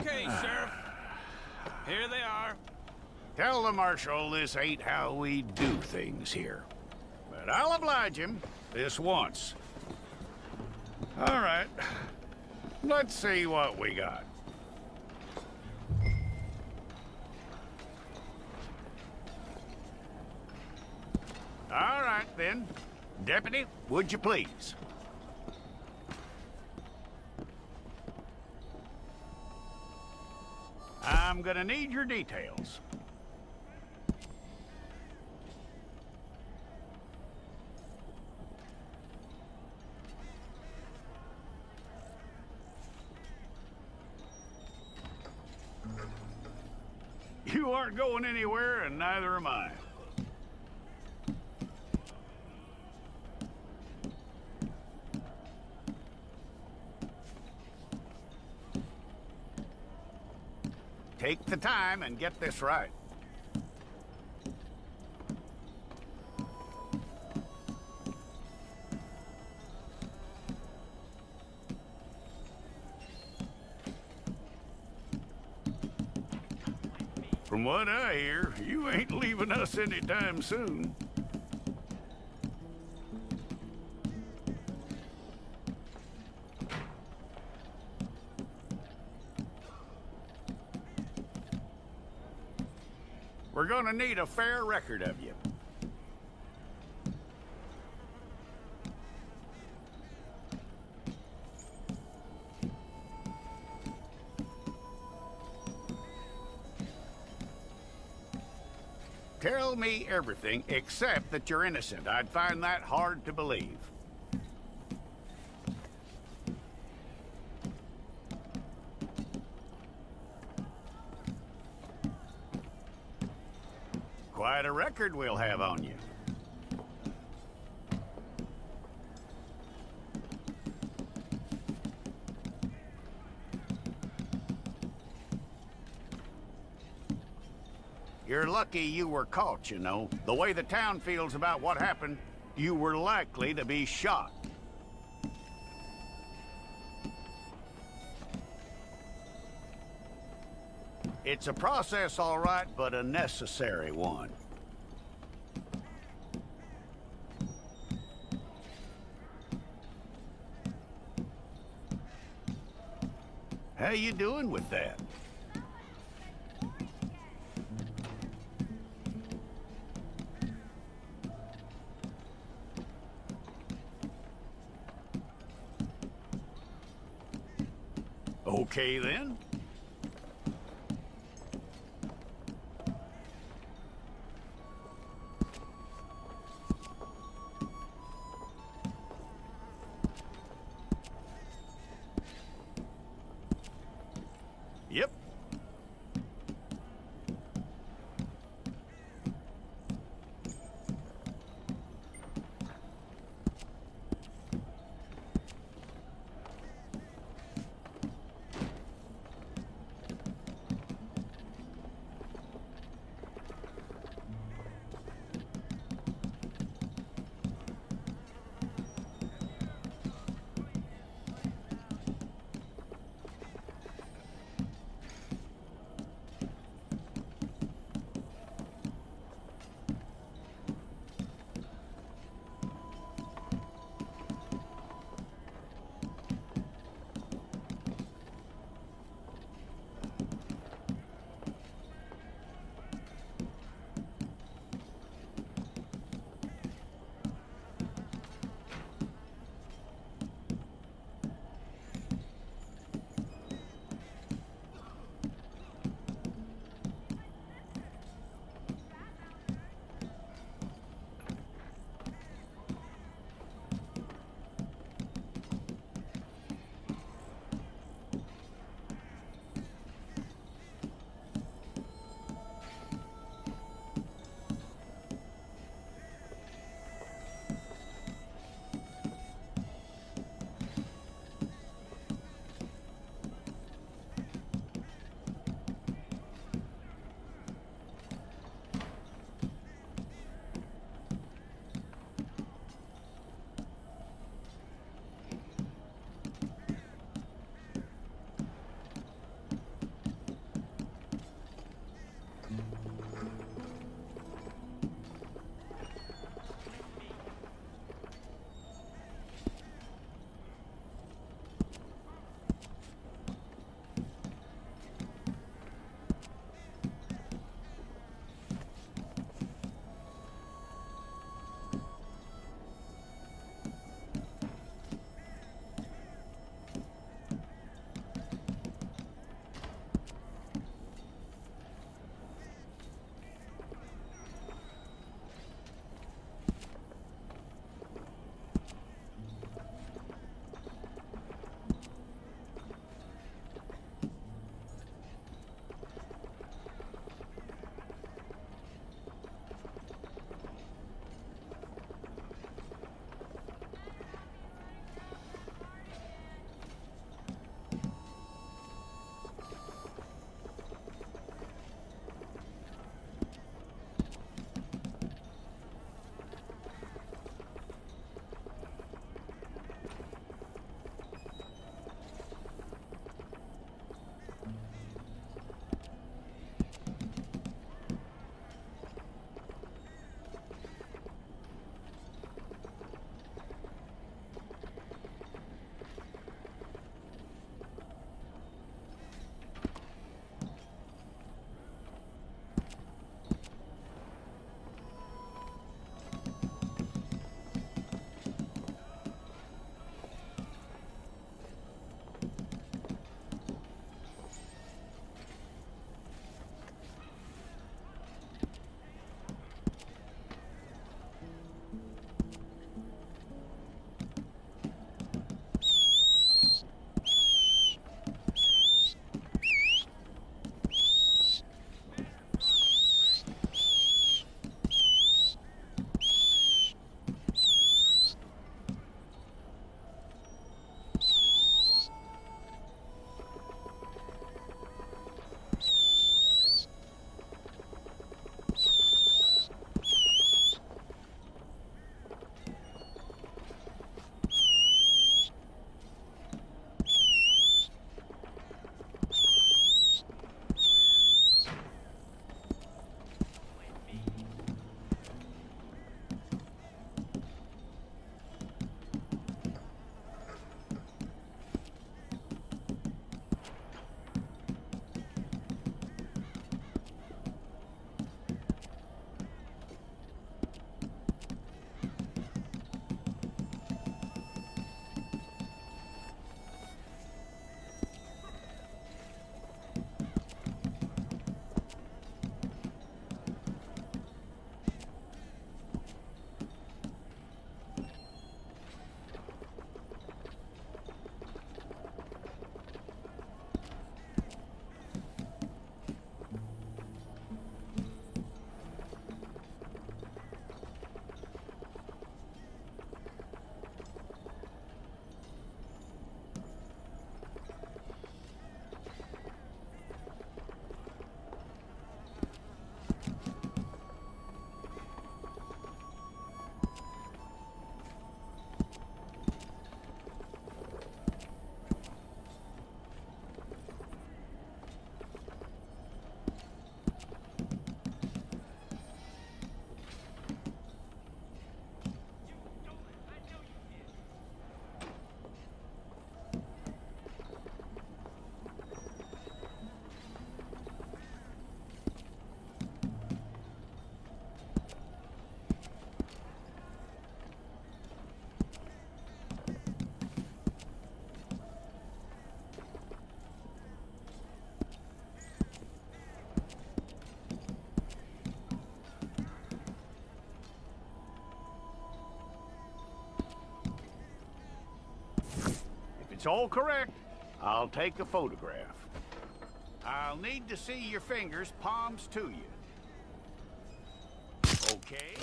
Okay, Sheriff. Here they are. Tell the Marshal this ain't how we do things here. But I'll oblige him this once. All right. Let's see what we got. All right, then. Deputy, would you please? I'm gonna need your details. You aren't going anywhere, and neither am I. Take the time and get this right. From what I hear, you ain't leaving us anytime soon. We're gonna need a fair record of you. Tell me everything except that you're innocent. I'd find that hard to believe. Quite a record we'll have on you. You're lucky you were caught, you know. The way the town feels about what happened, you were likely to be shot. It's a process, all right, but a necessary one. How you doing with that? Okay, then. Yep. That's all correct. I'll take a photograph. I'll need to see your fingers, palms to you. Okay?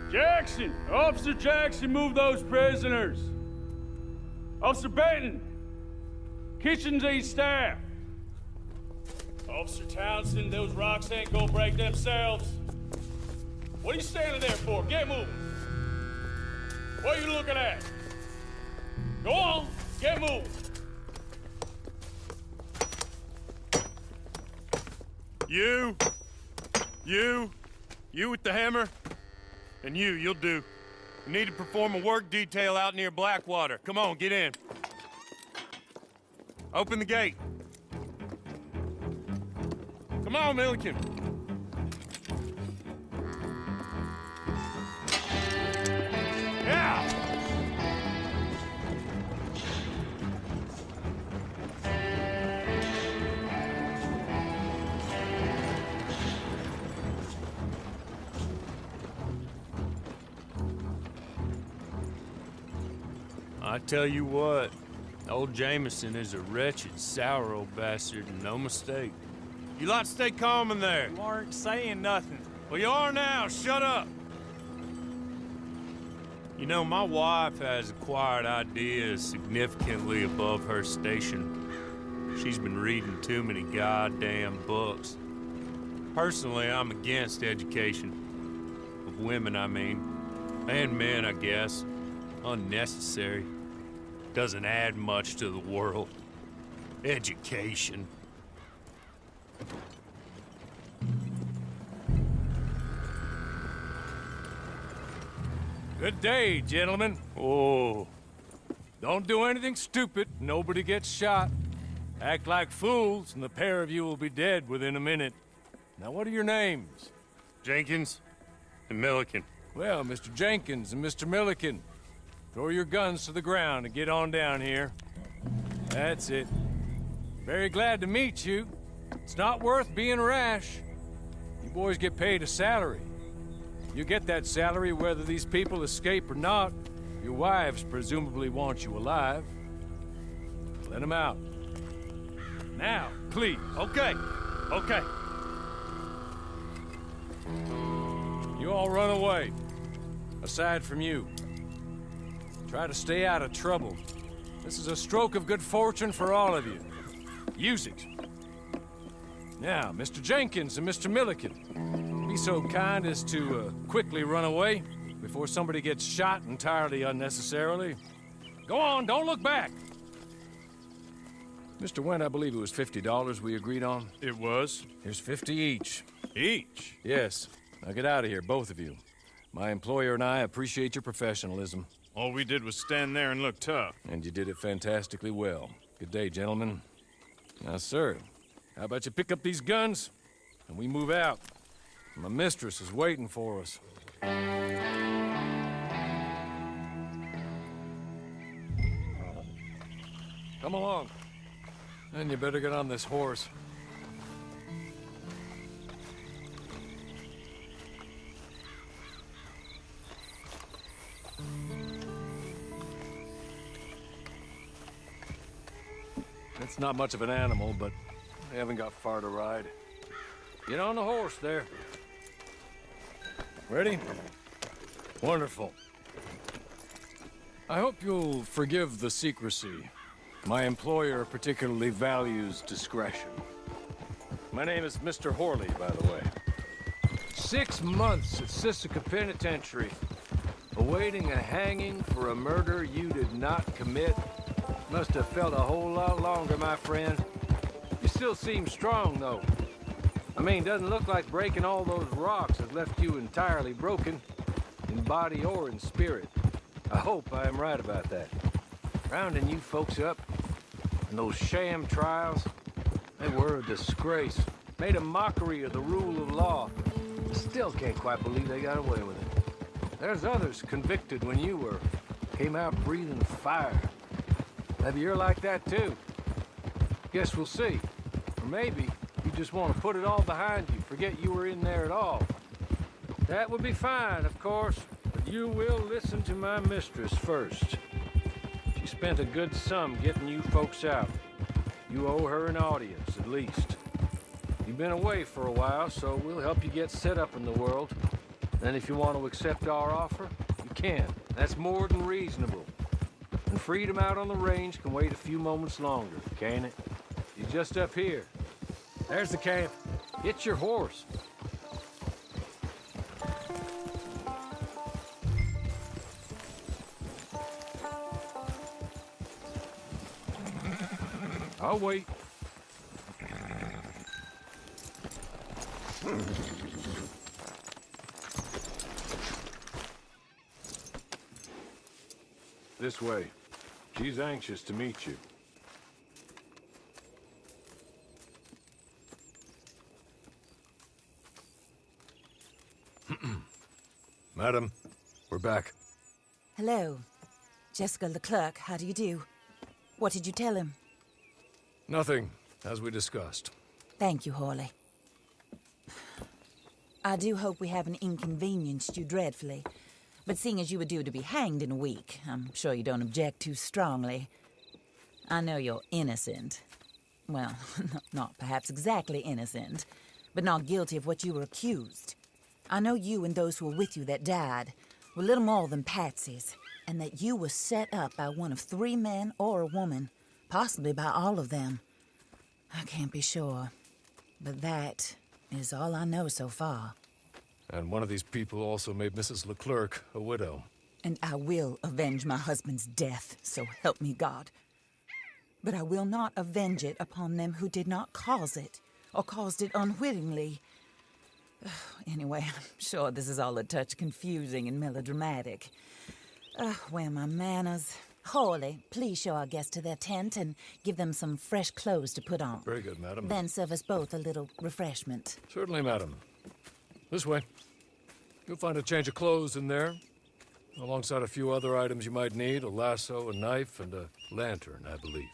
Jackson! Officer Jackson, move those prisoners! Officer Benton! Kitchens ain't staff! Officer Townsend, those rocks ain't gonna break themselves. What are you standing there for? Get moving! What are you looking at? Go on, get moving! You with the hammer? And you'll do. We need to perform a work detail out near Blackwater. Come on, get in. Open the gate. Come on, Milliken. Yeah! I tell you what, old Jameson is a wretched, sour old bastard, and no mistake. You lot stay calm in there. You aren't saying nothing. Well, you are now. Shut up. You know, my wife has acquired ideas significantly above her station. She's been reading too many goddamn books. Personally, I'm against education. Of women, I mean. And men, I guess. Unnecessary. Doesn't add much to the world. Education. Good day, gentlemen. Oh. Don't do anything stupid. Nobody gets shot. Act like fools, and the pair of you will be dead within a minute. Now, what are your names? Jenkins and Milliken. Well, Mr. Jenkins and Mr. Milliken, throw your guns to the ground and get on down here. That's it. Very glad to meet you. It's not worth being rash. You boys get paid a salary. You get that salary whether these people escape or not. Your wives presumably want you alive. Let them out. Now, please. Okay. You all run away. Aside from you. Try to stay out of trouble. This is a stroke of good fortune for all of you. Use it. Now, Mr. Jenkins and Mr. Milliken, be so kind as to quickly run away before somebody gets shot entirely unnecessarily. Go on, don't look back. Mr. Wendt, I believe it was $50 we agreed on. It was. Here's 50 each. Each? Yes. Now get out of here, both of you. My employer and I appreciate your professionalism. All we did was stand there and look tough. And you did it fantastically well. Good day, gentlemen. Now, sir, how about you pick up these guns, and we move out? My mistress is waiting for us. Come along. And you better get on this horse. It's not much of an animal, but we haven't got far to ride. Get on the horse there. Ready? Wonderful. I hope you'll forgive the secrecy. My employer particularly values discretion. My name is Mr. Horley, by the way. 6 months at Sisika Penitentiary, awaiting a hanging for a murder you did not commit. Must have felt a whole lot longer, my friend. You still seem strong, though. I mean, doesn't look like breaking all those rocks has left you entirely broken, in body or in spirit. I hope I am right about that. Rounding you folks up, and those sham trials, they were a disgrace. Made a mockery of the rule of law. Still can't quite believe they got away with it. There's others convicted when you were. Came out breathing fire. Maybe you're like that too. Guess we'll see. Or maybe you just want to put it all behind you, forget you were in there at all. That would be fine, of course, but you will listen to my mistress first. She spent a good sum getting you folks out. You owe her an audience, at least. You've been away for a while, so we'll help you get set up in the world. Then if you want to accept our offer, you can. That's more than reasonable. And freedom out on the range can wait a few moments longer, can't it? You're just up here. There's the camp. Get your horse. I'll wait. This way. She's anxious to meet you. Madam, we're back. Hello. Jessica Leclerc, how do you do? What did you tell him? Nothing, as we discussed. Thank you, Horley. I do hope we haven't inconvenienced you dreadfully. But seeing as you were due to be hanged in a week, I'm sure you don't object too strongly. I know you're innocent. Well, not perhaps exactly innocent, but not guilty of what you were accused. I know you and those who were with you that died were little more than patsies, and that you were set up by one of 3 men or a woman, possibly by all of them. I can't be sure, but that is all I know so far. And one of these people also made Mrs. Leclerc a widow. And I will avenge my husband's death, so help me God. But I will not avenge it upon them who did not cause it, or caused it unwittingly. Anyway, I'm sure this is all a touch confusing and melodramatic. Where are my manners? Horley, please show our guests to their tent and give them some fresh clothes to put on. Very good, madam. Then serve us both a little refreshment. Certainly, madam. This way. You'll find a change of clothes in there, alongside a few other items you might need, a lasso, a knife, and a lantern, I believe.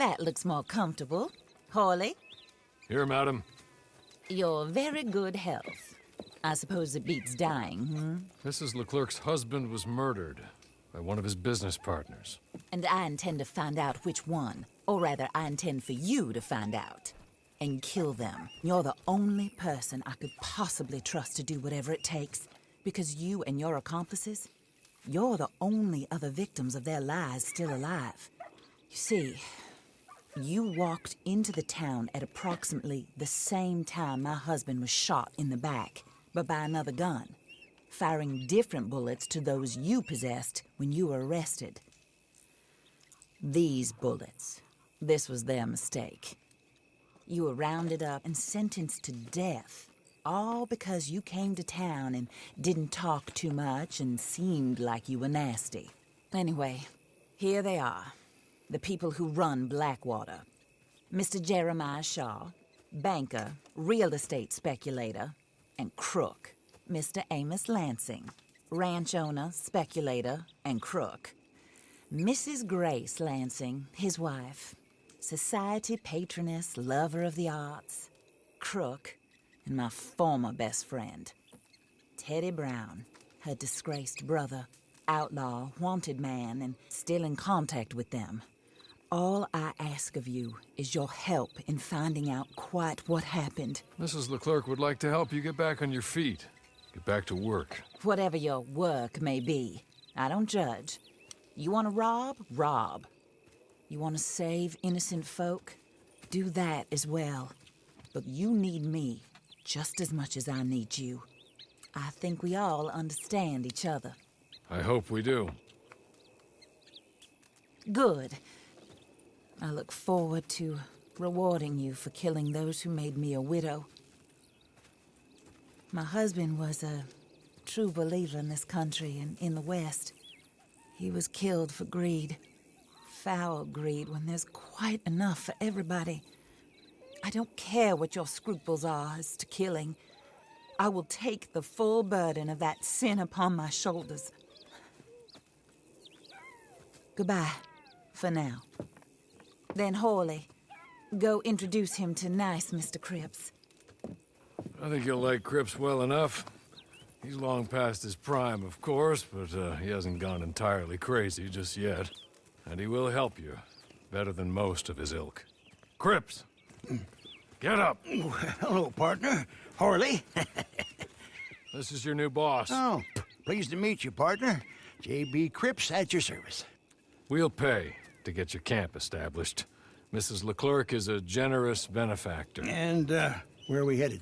That looks more comfortable. Hawley, Here, madam. your very good health. I suppose it beats dying, hmm? Mrs. Leclerc's husband was murdered by one of his business partners. And I intend to find out which one. Or rather, I intend for you to find out. And kill them. You're the only person I could possibly trust to do whatever it takes. Because you and your accomplices, you're the only other victims of their lies still alive. You see, you walked into the town at approximately the same time my husband was shot in the back, but by another gun, firing different bullets to those you possessed when you were arrested. These bullets, this was their mistake. You were rounded up and sentenced to death, all because you came to town and didn't talk too much and seemed like you were nasty. Anyway, here they are, the people who run Blackwater. Mr. Jeremiah Shaw, banker, real estate speculator, and crook. Mr. Amos Lansing, ranch owner, speculator, and crook. Mrs. Grace Lansing, his wife, society patroness, lover of the arts, crook, and my former best friend, Teddy Brown, her disgraced brother, outlaw, wanted man, and still in contact with them. All I ask of you is your help in finding out quite what happened. Mrs. Leclerc would like to help you get back on your feet. Get back to work. Whatever your work may be, I don't judge. You want to rob? Rob. You want to save innocent folk? Do that as well. But you need me just as much as I need you. I think we all understand each other. I hope we do. Good. I look forward to rewarding you for killing those who made me a widow. My husband was a true believer in this country and in the West. He was killed for greed. Foul greed when there's quite enough for everybody. I don't care what your scruples are as to killing. I will take the full burden of that sin upon my shoulders. Goodbye, for now. Then Hawley, go introduce him to nice Mr. Cripps. I think you'll like Cripps well enough. He's long past his prime, of course, but he hasn't gone entirely crazy just yet. And he will help you, better than most of his ilk. Cripps! Get up! Hello, partner. Harley. This is your new boss. Oh, pleased to meet you, partner. J.B. Cripps at your service. We'll pay to get your camp established. Mrs. Leclerc is a generous benefactor. And, where are we headed?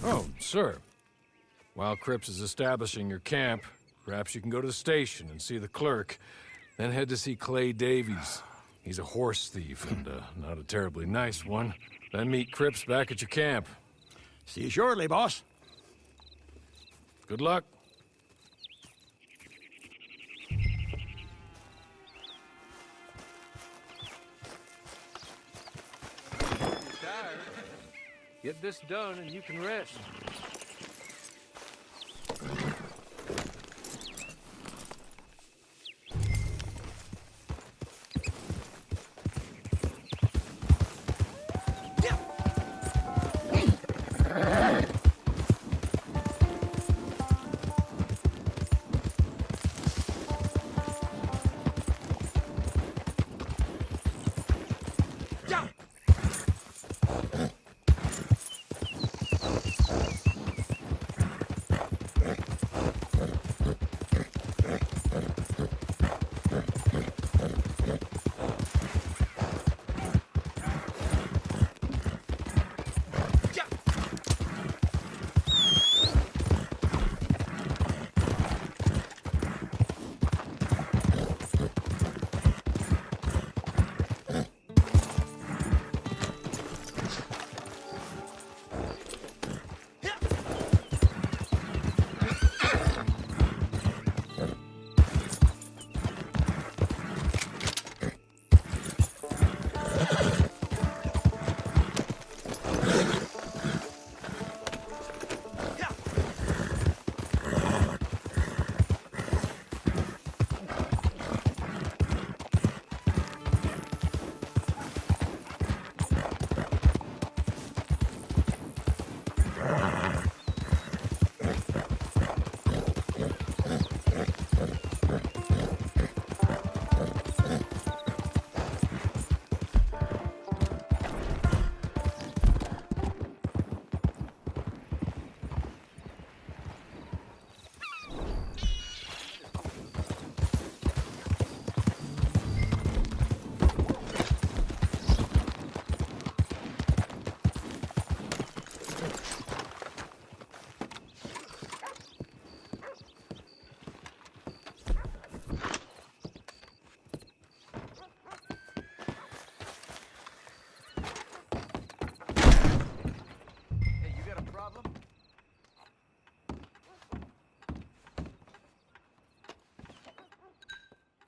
Oh, sir. While Cripps is establishing your camp, perhaps you can go to the station and see the clerk, then head to see Clay Davies. He's a horse thief, and not a terribly nice one. Then meet Cripps back at your camp. See you shortly, boss. Good luck. Get this done and you can rest.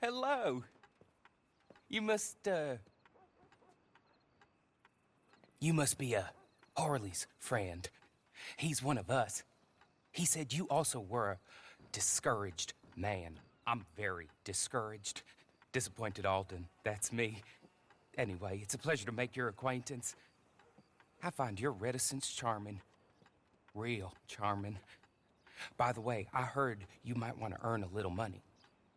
hello. You must be Harley's friend. He's one of us. He said you also were a discouraged man. I'm very discouraged. Disappointed Alden, that's me. Anyway, it's a pleasure to make your acquaintance. I find your reticence charming. Real charming. By the way, I heard you might want to earn a little money.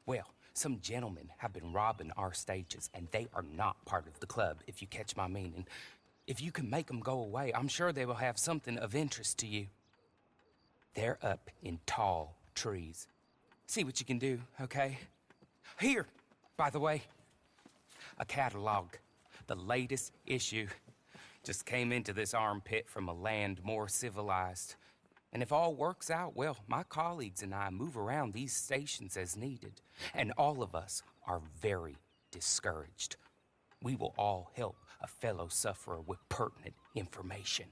Well, some gentlemen have been robbing our stages, and they are not part of the club, if you catch my meaning. If you can make them go away, I'm sure they will have something of interest to you. They're up in tall trees. See what you can do, okay? Here, by the way, a catalog. The latest issue. Just came into this armpit from a land more civilized. And if all works out, well, my colleagues and I move around these stations as needed. And all of us are very discouraged. We will all help a fellow sufferer with pertinent information.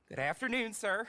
Good afternoon, sir.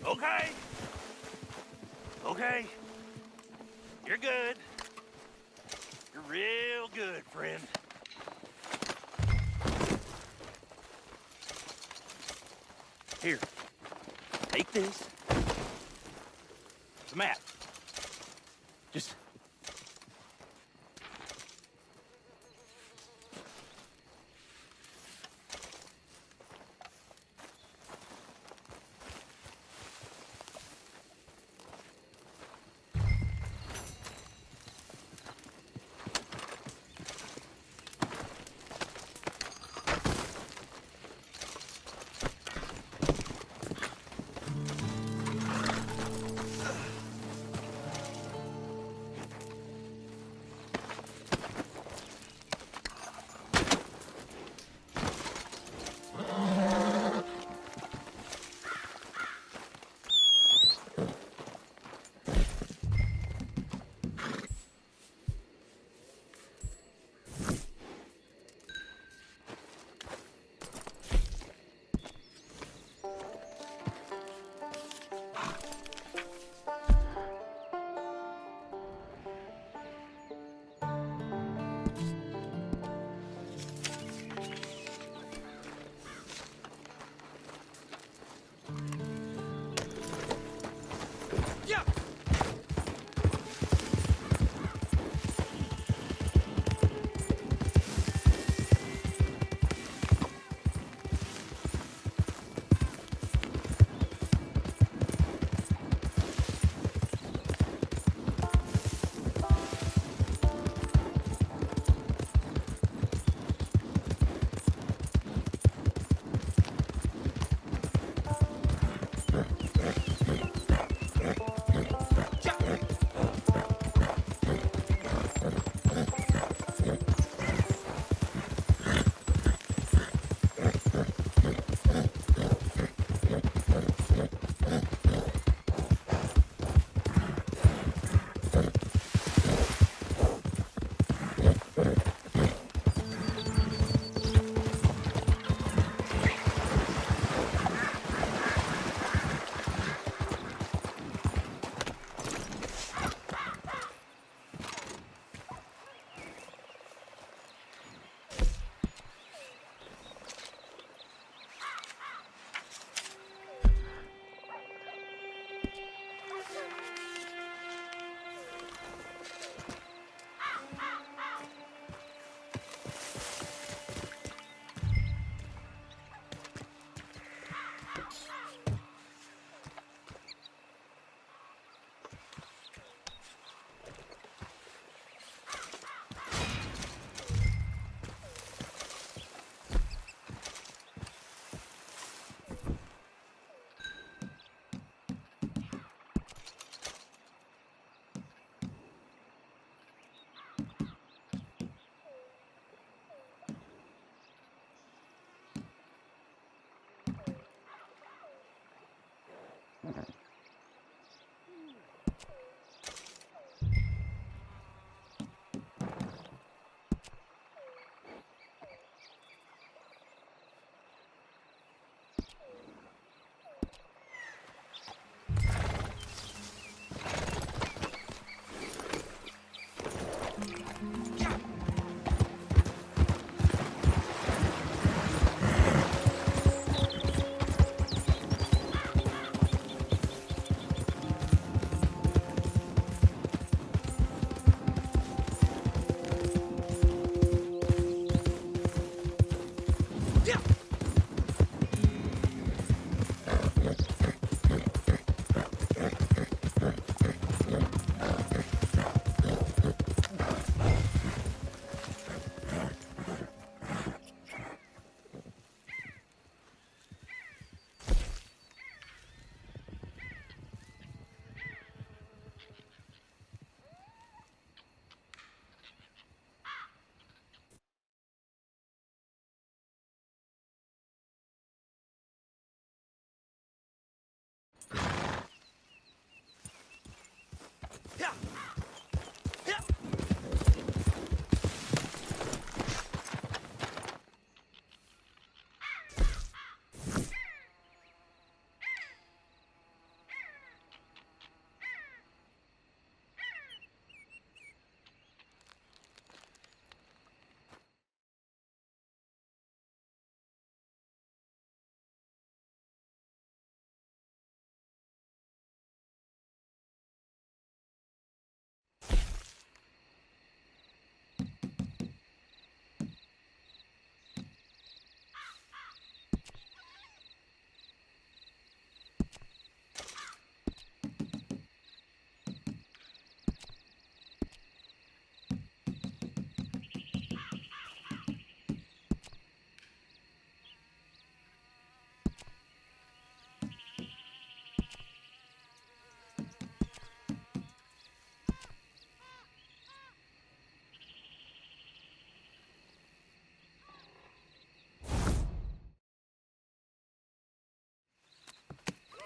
Okay. Okay. You're good. You're real good, friend. Here. Take this. It's a map. Just...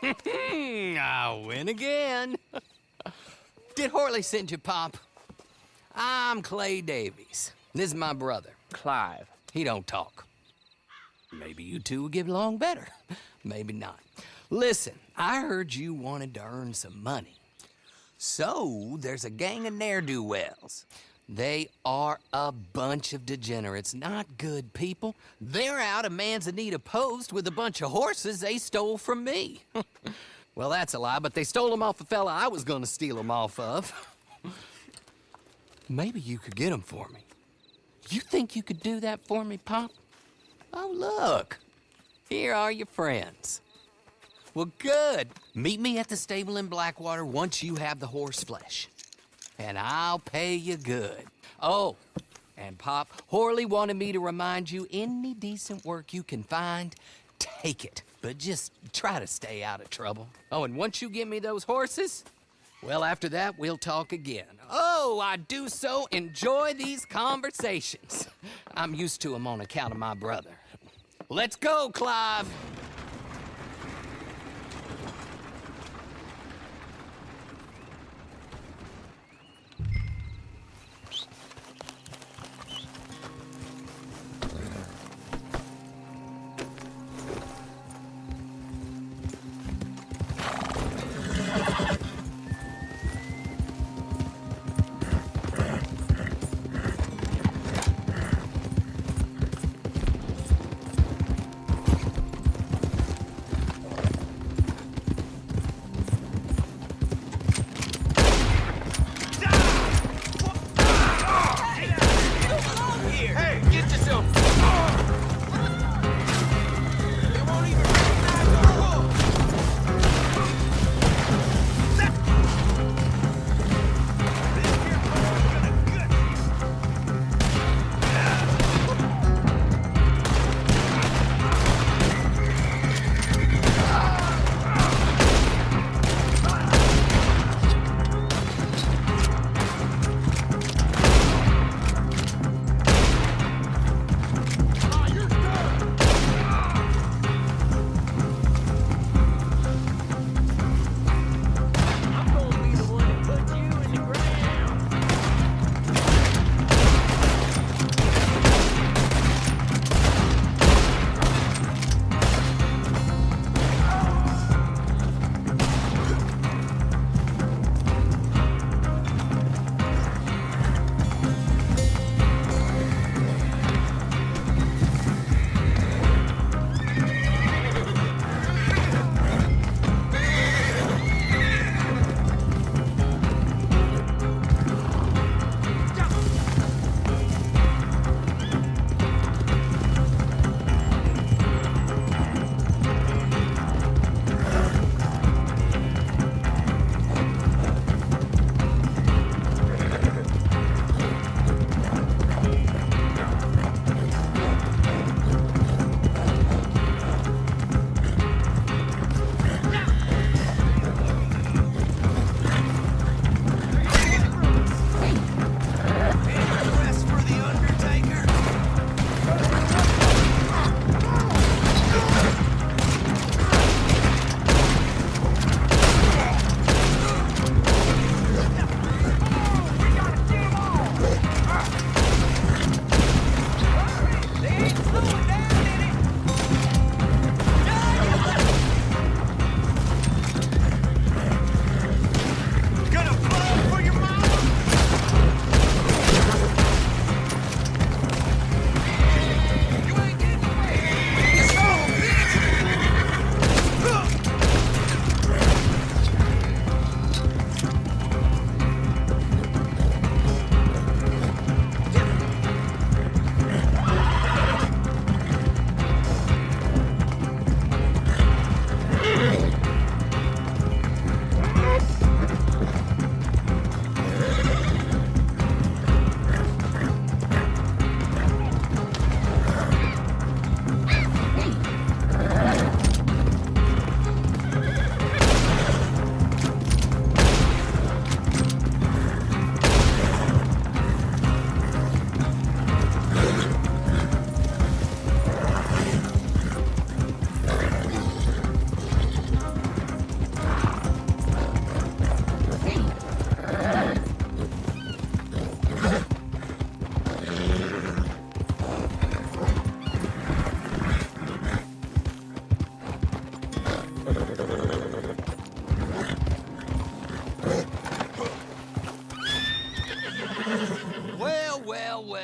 I win again. Did Horley send you, Pop? I'm Clay Davies. This is my brother. Clive. He don't talk. Maybe you two will get along better. Maybe not. Listen, I heard you wanted to earn some money. So, there's a gang of ne'er-do-wells. They are a bunch of degenerates, not good people. They're out of Manzanita Post with a bunch of horses they stole from me. Well, that's a lie, but they stole them off a fella I was gonna steal them off of. Maybe you could get them for me. You think you could do that for me, Pop? Oh, look. Here are your friends. Well, good. Meet me at the stable in Blackwater once you have the horse flesh. And I'll pay you good. Oh, and Pop, Horley wanted me to remind you, any decent work you can find, take it. But just try to stay out of trouble. Oh, and once you give me those horses, well, after that, we'll talk again. Oh, I do so enjoy these conversations. I'm used to them on account of my brother. Let's go, Clive.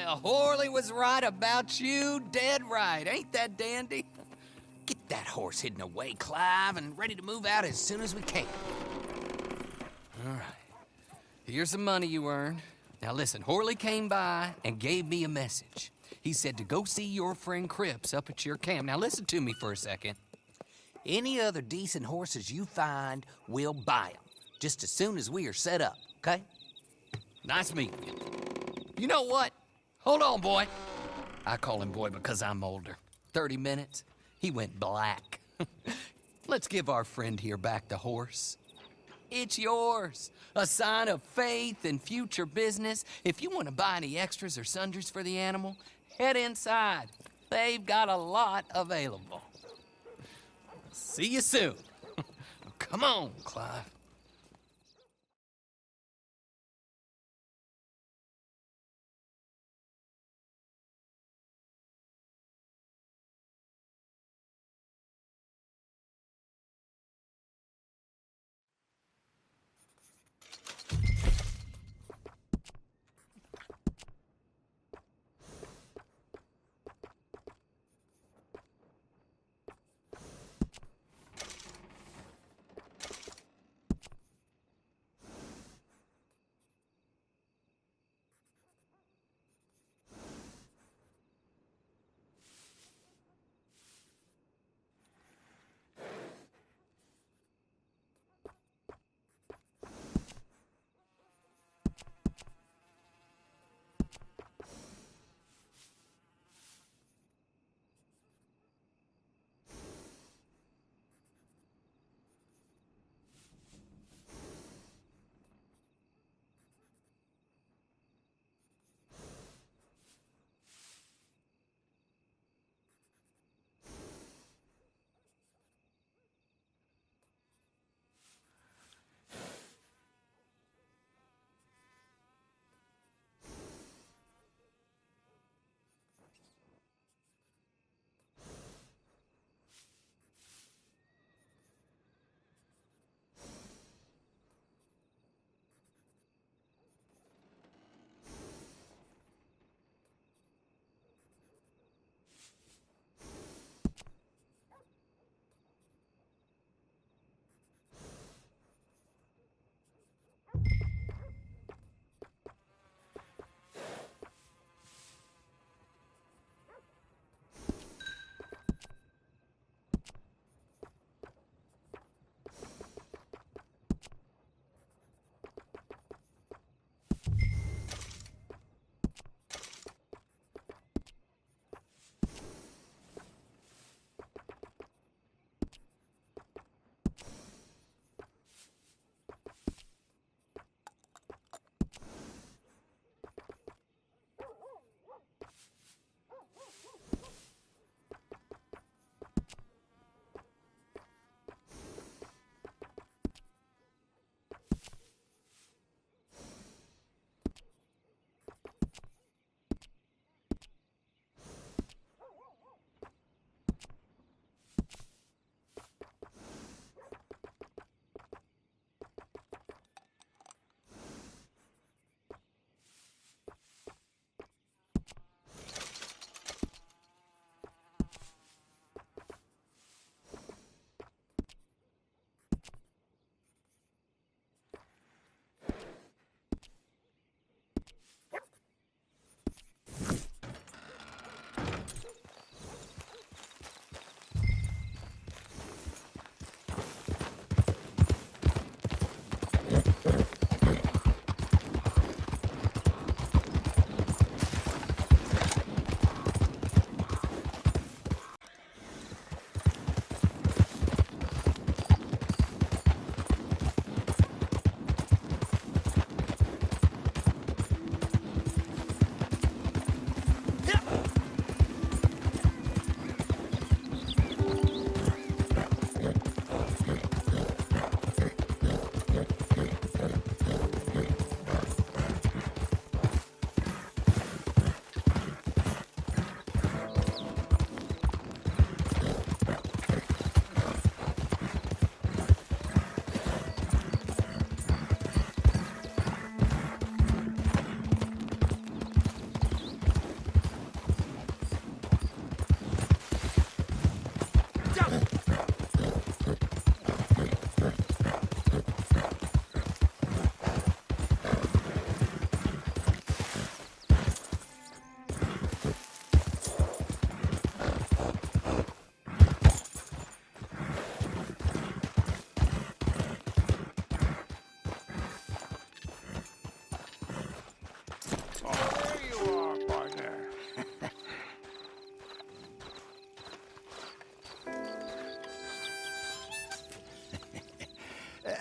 Well, Horley was right about you, dead right. Ain't that dandy? Get that horse hidden away, Clive, and ready to move out as soon as we can. All right. Here's the money you earned. Now listen, Horley came by and gave me a message. He said to go see your friend Cripps up at your camp. Now listen to me for a second. Any other decent horses you find, we'll buy them. Just as soon as we are set up, okay? Nice meeting you. You know what? Hold on, boy. I call him boy because I'm older. 30 minutes, he went black. Let's give our friend here back the horse. It's yours. A sign of faith and future business. If you want to buy any extras or sundries for the animal, head inside. They've got a lot available. See you soon. Come on, Clive.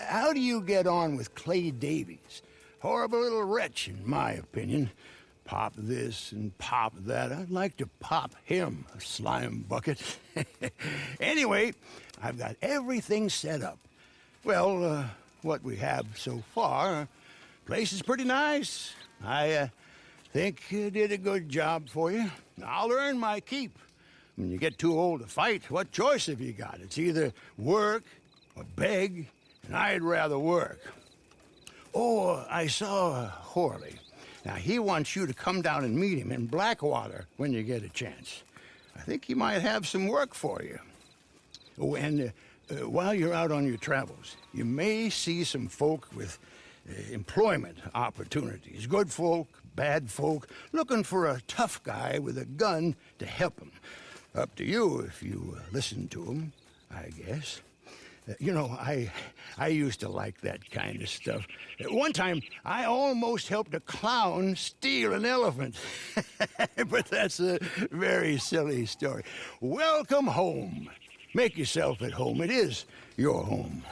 how do you get on with Clay Davies? Horrible little wretch, in my opinion. Pop this and pop that. I'd like to pop him, a slime bucket. Anyway, I've got everything set up. Well, what we have so far, place is pretty nice. I think you did a good job for you. I'll earn my keep. When you get too old to fight, what choice have you got? It's either work or beg, and I'd rather work. Oh, I saw Horley. Now, he wants you to come down and meet him in Blackwater when you get a chance. I think he might have some work for you. Oh, and while you're out on your travels, you may see some folk with employment opportunities. Good folk, bad folk, looking for a tough guy with a gun to help them. Up to you if you listen to them, I guess. You know, I used to like that kind of stuff. One time, I almost helped a clown steal an elephant. But that's a very silly story. Welcome home. Make yourself at home. It is your home.